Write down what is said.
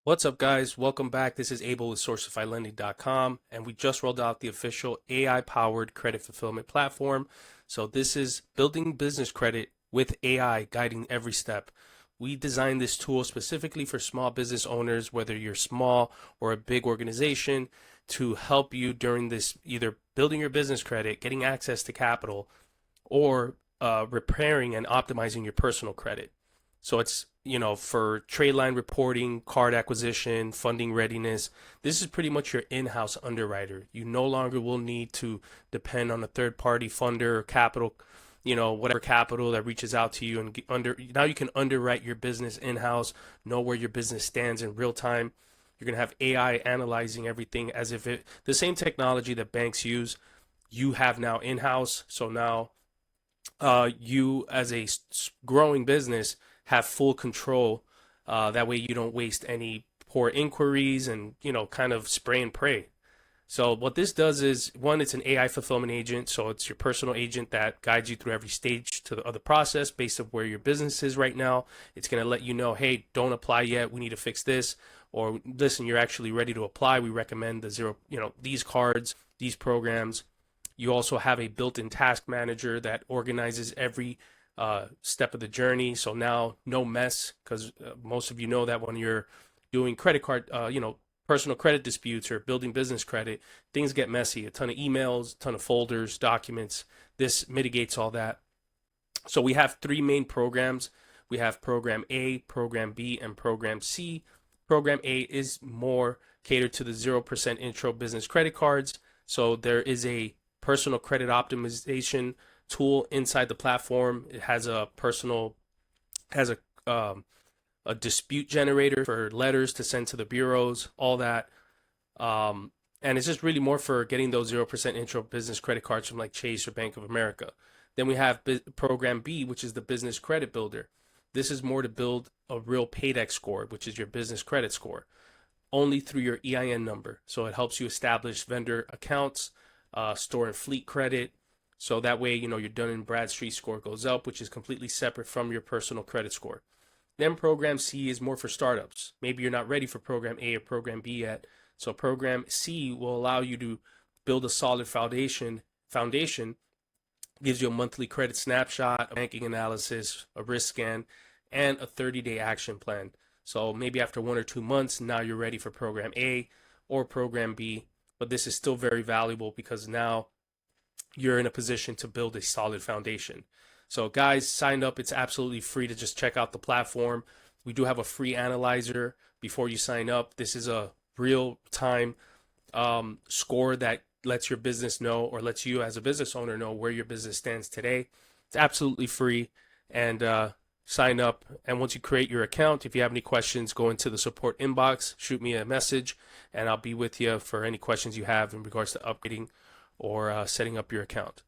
What's up, guys? Welcome back. This is Abel with SourceifyLending.com, and we just rolled out the official AI-powered credit fulfillment platform. So this is building business credit with AI guiding every step. We designed this tool specifically for small business owners, whether you're small or a big organization, to help you during this either building your business credit, getting access to capital, or repairing and optimizing your personal credit. So it's, for trade line reporting, card acquisition, funding readiness. This is pretty much your in-house underwriter. You no longer will need to depend on a third-party funder or capital, whatever capital that reaches out to you and now you can underwrite your business in-house, know where your business stands in real time. You're going to have AI analyzing everything as if the same technology that banks use, you have now in-house. So now you as a growing business have full control. That way you don't waste any poor inquiries and, kind of spray and pray. So what this does is, one, it's an AI fulfillment agent. So it's your personal agent that guides you through every stage of the process based on where your business is right now. It's going to let you know, hey, don't apply yet. We need to fix this. Or listen, you're actually ready to apply. We recommend these cards, these programs. You also have a built-in task manager that organizes every step of the journey. So now no mess, because most of you know that when you're doing credit card, personal credit disputes or building business credit, things get messy. A ton of emails, a ton of folders, documents. This mitigates all that. So we have three main programs. We have Program A, Program B, and Program C. Program A is more catered to the 0% intro business credit cards. So there is a personal credit optimization tool inside the platform. It has a dispute generator for letters to send to the bureaus, all that. And it's just really more for getting those 0% intro business credit cards from like Chase or Bank of America. Then we have Program B, which is the business credit builder. This is more to build a real PAYDEX score, which is your business credit score, only through your EIN number. So it helps you establish vendor accounts, store and fleet credit. So that way, your Dun & Bradstreet score goes up, which is completely separate from your personal credit score. Then Program C is more for startups. Maybe you're not ready for Program A or Program B yet. So Program C will allow you to build a solid foundation, gives you a monthly credit snapshot, a banking analysis, a risk scan, and a 30-day action plan. So maybe after 1 or 2 months, now you're ready for Program A or Program B. But this is still very valuable because now you're in a position to build a solid foundation. So guys, sign up. It's absolutely free to just check out the platform. We do have a free analyzer before you sign up. This is a real time score that lets your business know, or lets you as a business owner know where your business stands today. It's absolutely free, and sign up. And once you create your account, if you have any questions, go into the support inbox, shoot me a message, and I'll be with you for any questions you have in regards to upgrading or setting up your account.